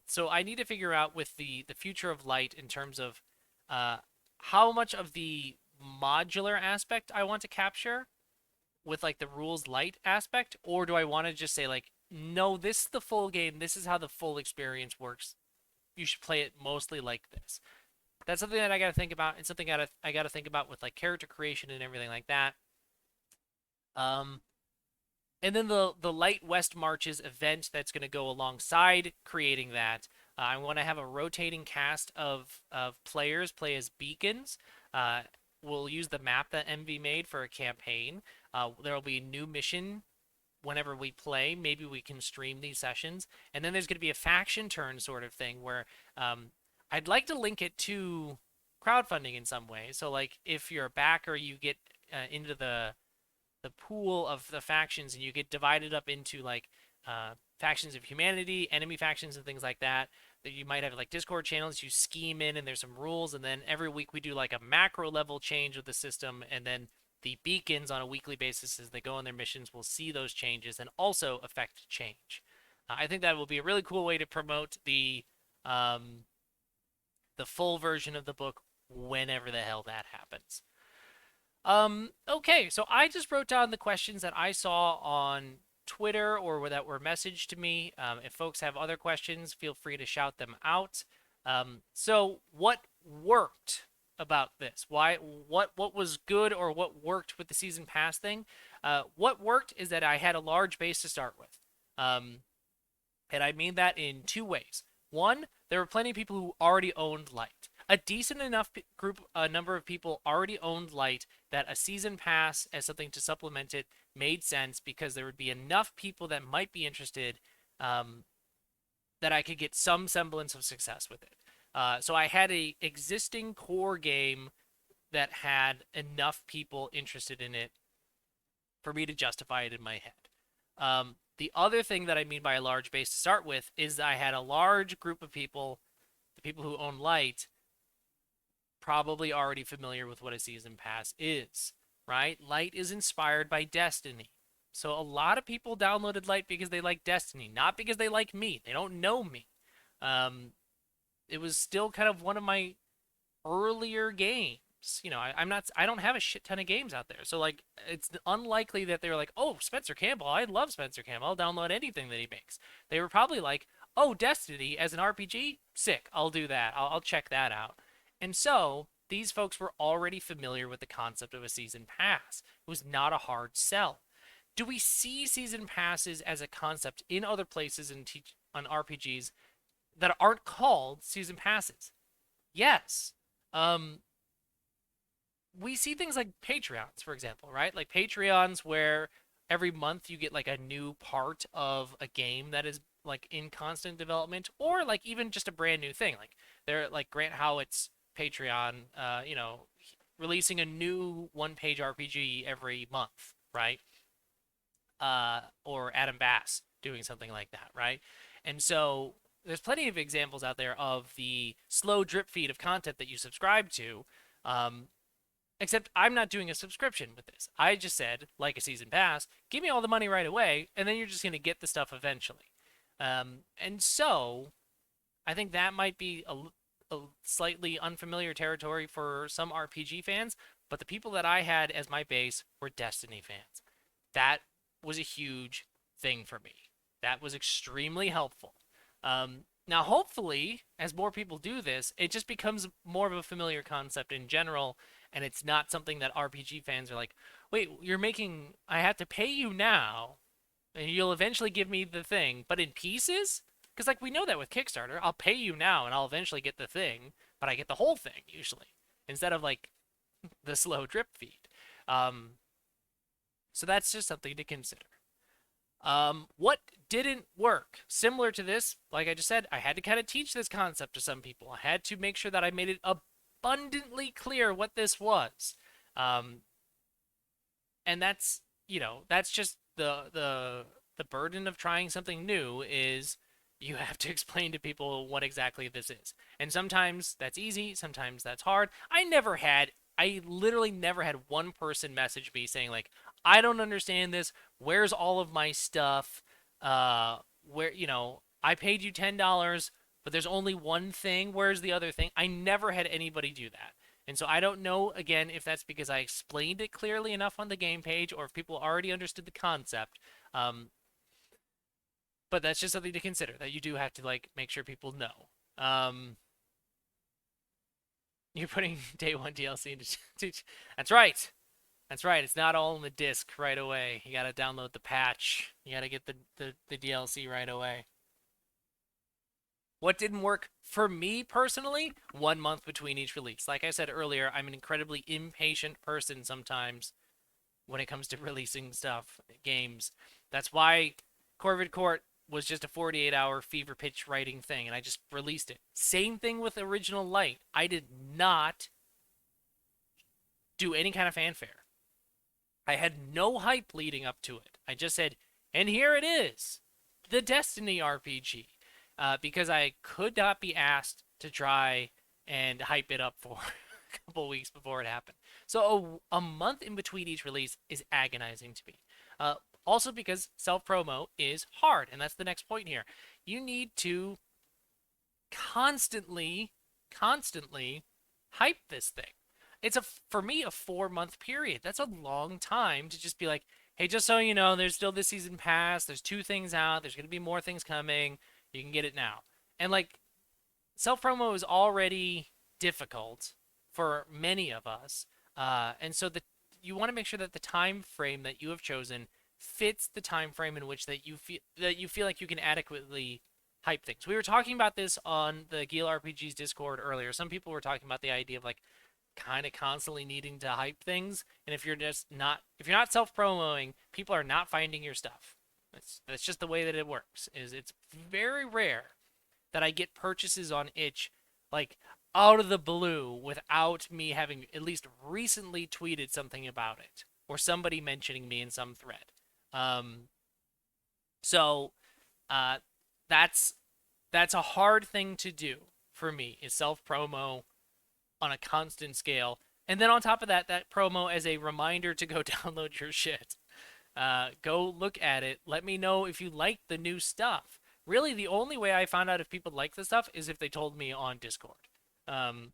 So I need to figure out with the future of Light in terms of how much of the modular aspect I want to capture with like the rules light aspect, or do I want to just say like, no, this is the full game. This is how the full experience works. You should play it mostly like this. That's something that I got to think about, and something I got to think about with like character creation and everything like that. Um, and then the Light West Marches event that's going to go alongside creating that. I want to have a rotating cast of players play as beacons. We'll use the map that MV made for a campaign. There will be a new mission whenever we play. Maybe we can stream these sessions, and then there's going to be a faction turn sort of thing where I'd like to link it to crowdfunding in some way. So like if you're a backer, you get into the pool of the factions, and you get divided up into like factions of humanity, enemy factions, and things like that. That you might have like Discord channels you scheme in, and there's some rules, and then every week we do like a macro level change of the system, and then the beacons on a weekly basis as they go on their missions will see those changes and also affect change. I think that will be a really cool way to promote um, the full version of the book whenever the hell that happens. Okay, so I just wrote down the questions that I saw on Twitter or that were messaged to me. If folks have other questions, feel free to shout them out. So what worked about this? What was good or what worked with the season pass thing? What worked is that I had a large base to start with. And I mean that in two ways. One, there were plenty of people who already owned Light. A decent enough number of people already owned Light that a season pass as something to supplement it made sense because there would be enough people that might be interested that I could get some semblance of success with it. So I had a existing core game that had enough people interested in it for me to justify it in my head. The other thing that I mean by a large base to start with is I had a large group of people, the people who own Light, probably already familiar with what a season pass is, right? Light is inspired by Destiny. So a lot of people downloaded Light because they like Destiny, not because they like me. They don't know me. It was still kind of one of my earlier games. You know, I don't have a shit ton of games out there. So like it's unlikely that they were like, "Oh, Spencer Campbell, I love Spencer Campbell. I'll download anything that he makes." They were probably like, "Oh, Destiny as an RPG? Sick. I'll do that. I'll check that out." And so, these folks were already familiar with the concept of a season pass. It was not a hard sell. Do we see season passes as a concept in other places on RPGs that aren't called season passes? Yes. Um, we see things like Patreons, for example, right? Like Patreons where every month you get like a new part of a game that is like in constant development, or like even just a brand new thing. Like they're like Grant Howitt's Patreon, releasing a new one-page RPG every month, right? Or Adam Bass doing something like that, right? And so there's plenty of examples out there of the slow drip feed of content that you subscribe to. Um, Except I'm not doing a subscription with this. I just said, like a season pass, give me all the money right away, and then you're just going to get the stuff eventually. And so I think that might be a slightly unfamiliar territory for some RPG fans, but the people that I had as my base were Destiny fans. That was a huge thing for me. That was extremely helpful. Now, hopefully, as more people do this, it just becomes more of a familiar concept in general, and it's not something that RPG fans are like, wait, I have to pay you now, and you'll eventually give me the thing, but in pieces? Because, like, we know that with Kickstarter, I'll pay you now, and I'll eventually get the thing, but I get the whole thing, usually, instead of, like, the slow drip feed. Um, so that's just something to consider. What didn't work? Similar to this, like I just said, I had to kind of teach this concept to some people. I had to make sure that I made it abundantly clear what this was. Um, and that's, that's just the burden of trying something new is you have to explain to people what exactly this is. And sometimes that's easy, sometimes that's hard. I literally never had one person message me saying like, I don't understand this. Where's all of my stuff? Where, I paid you $10, but there's only one thing. Where's the other thing? I never had anybody do that. And so I don't know, again, if that's because I explained it clearly enough on the game page or if people already understood the concept. But that's just something to consider that you do have to like make sure people know. You're putting day one DLC into. That's right. That's right. It's not all in the disc right away. You gotta download the patch. You gotta get the DLC right away. What didn't work for me personally? 1 month between each release. Like I said earlier, I'm an incredibly impatient person sometimes when it comes to releasing stuff, games. That's why Corvid Court was just a 48-hour fever pitch writing thing, and I just released it. Same thing with Original Light. I did not do any kind of fanfare. I had no hype leading up to it. I just said, and here it is, the Destiny RPG, because I could not be asked to try and hype it up for a couple weeks before it happened. So a month in between each release is agonizing to me. Also because self-promo is hard, and that's the next point here. You need to constantly hype this thing. It's for me a 4 month period. That's a long time to just be like, hey, just so you know, there's still this season pass. There's 2 things out. There's gonna be more things coming. You can get it now. And like self promo is already difficult for many of us, and so you want to make sure that the time frame that you have chosen fits the time frame in which that you feel like you can adequately hype things. We were talking about this on the Gil RPG's Discord earlier. Some people were talking about the idea of like kind of constantly needing to hype things, and if you're not self-promoting, people are not finding your stuff. That's just the way that it works. It's very rare that I get purchases on itch like out of the blue without me having at least recently tweeted something about it or somebody mentioning me in some thread. So that's that's a hard thing to do for me, is self promo on a constant scale. And then on top of that, that promo as a reminder to go download your shit. Go look at it. Let me know if you like the new stuff. Really, the only way I found out if people like the stuff is if they told me on Discord. Um,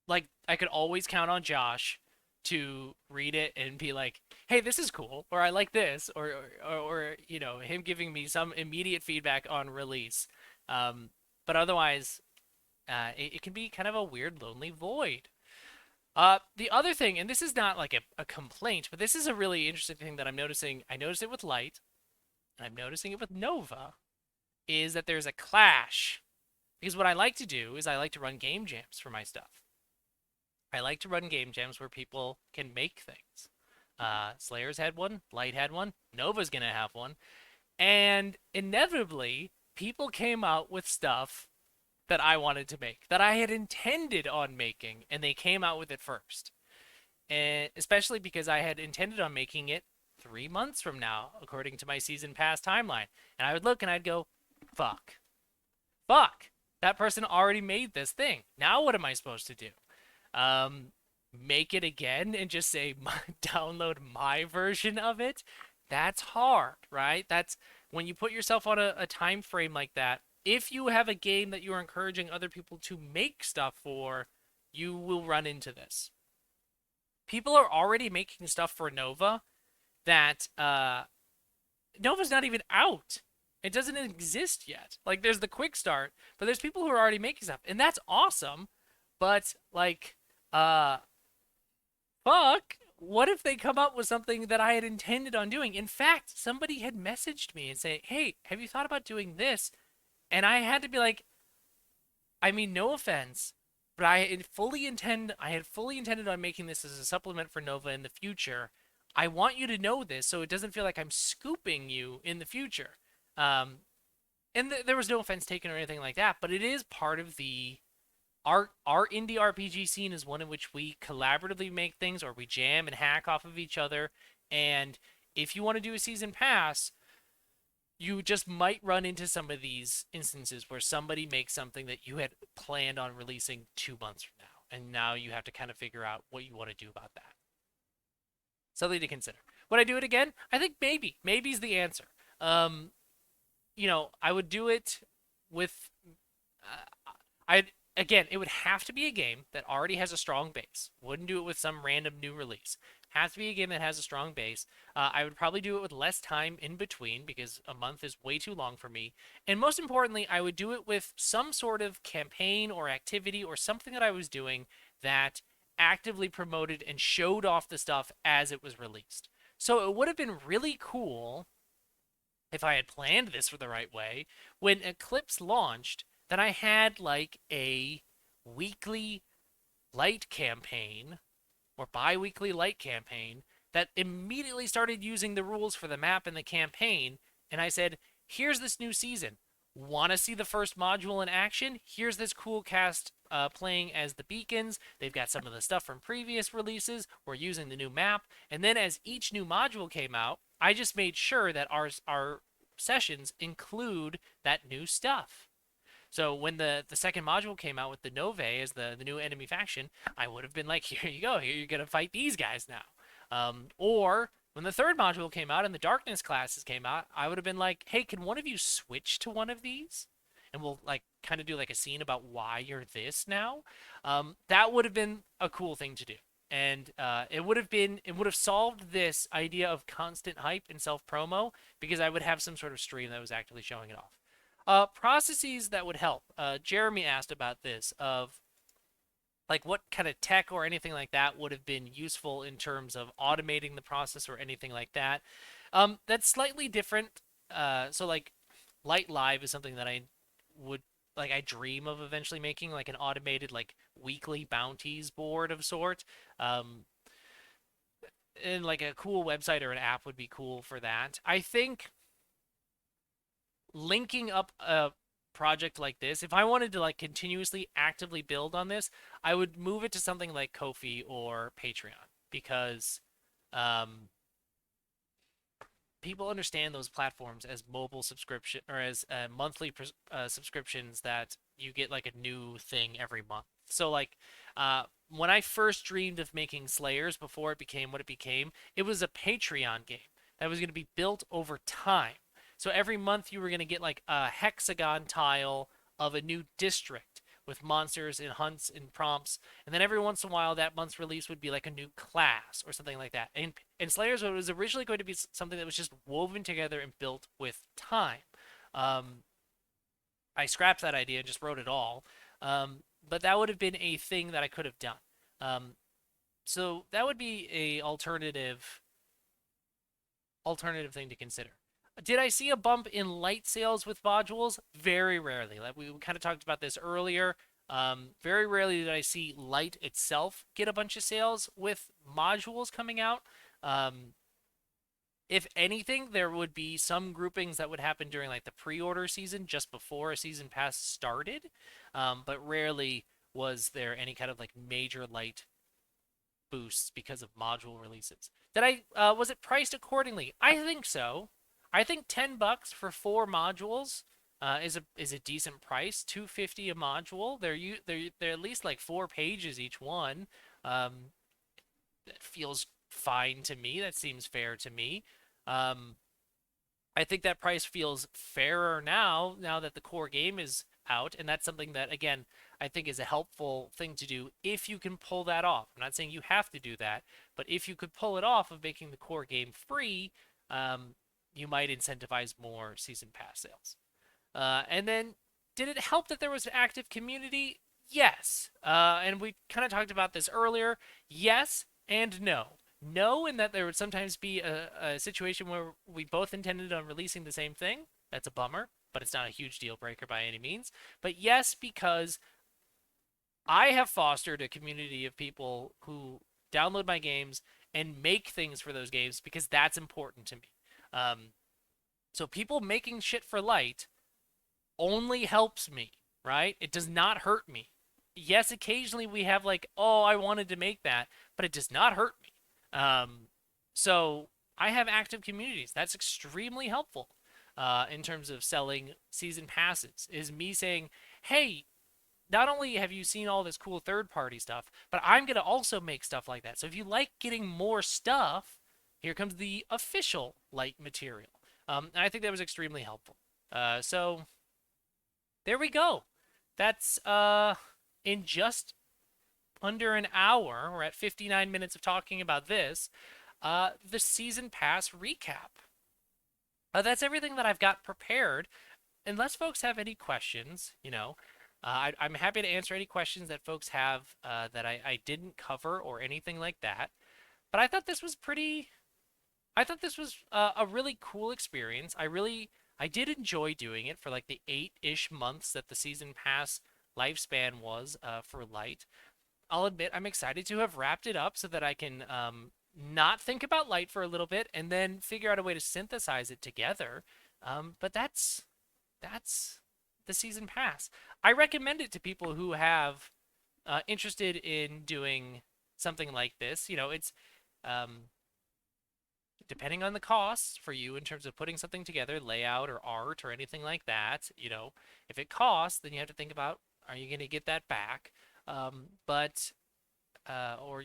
like, I could always count on Josh to read it and be like, hey, this is cool, or I like this, or you know, him giving me some immediate feedback on release. But otherwise, it can be kind of a weird, lonely void. The other thing, and this is not like a complaint, but this is a really interesting thing that I'm noticing. I noticed it with Light, and I'm noticing it with Nova, is that there's a clash. Because what I like to do is I like to run game jams for my stuff. I like to run game jams where people can make things. Slayer's had one, Light had one, Nova's gonna have one, and inevitably, people came out with stuff that I wanted to make, that I had intended on making, and they came out with it first. And especially because I had intended on making it 3 months from now, according to my season pass timeline. And I would look and I'd go, fuck. Fuck. That person already made this thing. Now what am I supposed to do? Make it again and just say, download my version of it? That's hard, right? That's when you put yourself on a time frame like that. If you have a game that you're encouraging other people to make stuff for, you will run into this. People are already making stuff for Nova that Nova's not even out. It doesn't exist yet. Like, there's the quick start, but there's people who are already making stuff, and that's awesome. But like, fuck, what if they come up with something that I had intended on doing? In fact, somebody had messaged me and say, hey, have you thought about doing this? And I had to be like, I mean, no offense, but I had fully intended on making this as a supplement for Nova in the future. I want you to know this so it doesn't feel like I'm scooping you in the future. And there was no offense taken or anything like that, but it is part of the our indie RPG scene is one in which we collaboratively make things, or we jam and hack off of each other. And if you want to do a season pass, you just might run into some of these instances where somebody makes something that you had planned on releasing 2 months from now, and now you have to kind of figure out what you want to do about that. Something to consider. Would I do it again? I think maybe. Maybe's the answer. I would do it with. I Again, it would have to be a game that already has a strong base. Wouldn't do it with some random new release. Has to be a game that has a strong base. I would probably do it with less time in between because a month is way too long for me. And most importantly, I would do it with some sort of campaign or activity or something that I was doing that actively promoted and showed off the stuff as it was released. So it would have been really cool if I had planned this for the right way. When Eclipse launched, that I had like a weekly Light campaign or bi-weekly Light campaign that immediately started using the rules for the map and the campaign, and I said, here's this new season. Want to see the first module in action? Here's this cool cast playing as the beacons. They've got some of the stuff from previous releases. We're using the new map. And then as each new module came out, I just made sure that our sessions include that new stuff. So when the second module came out with the Nove as the new enemy faction, I would have been like, here you go, here you're gonna fight these guys now. Or when the third module came out and the Darkness classes came out, I would have been like, hey, can one of you switch to one of these? And we'll like kind of do like a scene about why you're this now. That would have been a cool thing to do. And it would have solved this idea of constant hype and self promo because I would have some sort of stream that was actively showing it off. Processes that would help. Jeremy asked about this of like what kind of tech or anything like that would have been useful in terms of automating the process or anything like that. That's slightly different. So like Light Live is something that would I dream of eventually making like an automated like weekly bounties board of sort. And like a cool website or an app would be cool for that. I think linking up a project like this, if I wanted to like continuously actively build on this, I would move it to something like Ko-fi or Patreon because um, people understand those platforms as mobile subscription or as monthly subscriptions that you get like a new thing every month. So like when I first dreamed of making Slayers before it became what it became, it was a Patreon game that was going to be built over time. So every month you were going to get like a hexagon tile of a new district with monsters and hunts and prompts, and then every once in a while that month's release would be like a new class or something like that. And Slayers was originally going to be something that was just woven together and built with time. Um, I scrapped that idea and just wrote it all. But that would have been a thing that I could have done. Um, so that would be a alternative thing to consider. Did I see a bump in light sales with modules? Very rarely. Like we kind of talked about this earlier. Very rarely did I see light itself get a bunch of sales with modules coming out. If anything, there would be some groupings that would happen during like the pre-order season just before a season pass started. But rarely was there any kind of like major light boosts because of module releases. Was it priced accordingly? I think so. I think $10 for 4 modules is a decent price. $250 a module. They're at least like 4 pages each one. That feels fine to me. That seems fair to me. Um, I think that price feels fairer now that the core game is out, and that's something that again I think is a helpful thing to do if you can pull that off. I'm not saying you have to do that, but if you could pull it off of making the core game free, you might incentivize more season pass sales. And then, did it help that there was an active community? Yes. And we kind of talked about this earlier. Yes and no. No, in that there would sometimes be a situation where we both intended on releasing the same thing. That's a bummer, but it's not a huge deal breaker by any means. But yes, because I have fostered a community of people who download my games and make things for those games because that's important to me. Um, so people making shit for light only helps me, right? It does not hurt me. Yes, occasionally we have like, oh, I wanted to make that, but it does not hurt me. So I have active communities. That's extremely helpful in terms of selling season passes. Is me saying, hey, not only have you seen all this cool third-party stuff, but I'm going to also make stuff like that. So if you like getting more stuff, here comes the official light material. And I think that was extremely helpful. So there we go. That's in just under an hour. We're at 59 minutes of talking about this. The season pass recap. That's everything that I've got prepared. Unless folks have any questions, I'm happy to answer any questions that folks have that I didn't cover or anything like that. But I thought this was a really cool experience. I did enjoy doing it for like the 8-ish months that the season pass lifespan was for Light. I'll admit I'm excited to have wrapped it up so that I can not think about Light for a little bit and then figure out a way to synthesize it together. But that's the season pass. I recommend it to people who have interested in doing something like this. It's um, depending on the costs for you in terms of putting something together, layout or art or anything like that. If it costs, then you have to think about, are you going to get that back? But or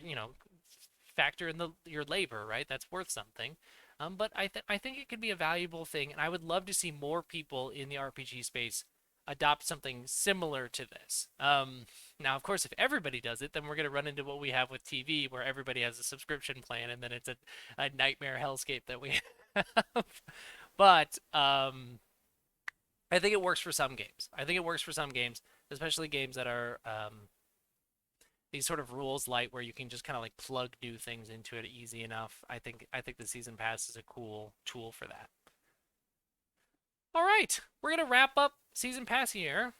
factor in your labor, right? That's worth something. But I think it could be a valuable thing, and I would love to see more people in the RPG space adopt something similar to this. Now, of course, if everybody does it, then we're going to run into what we have with TV, where everybody has a subscription plan, and then it's a nightmare hellscape that we have. But I think it works for some games. I think it works for some games, especially games that are these sort of rules light where you can just kind of like plug new things into it easy enough. I think the season pass is a cool tool for that. All right, we're gonna wrap up season pass here.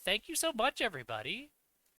Thank you so much, everybody.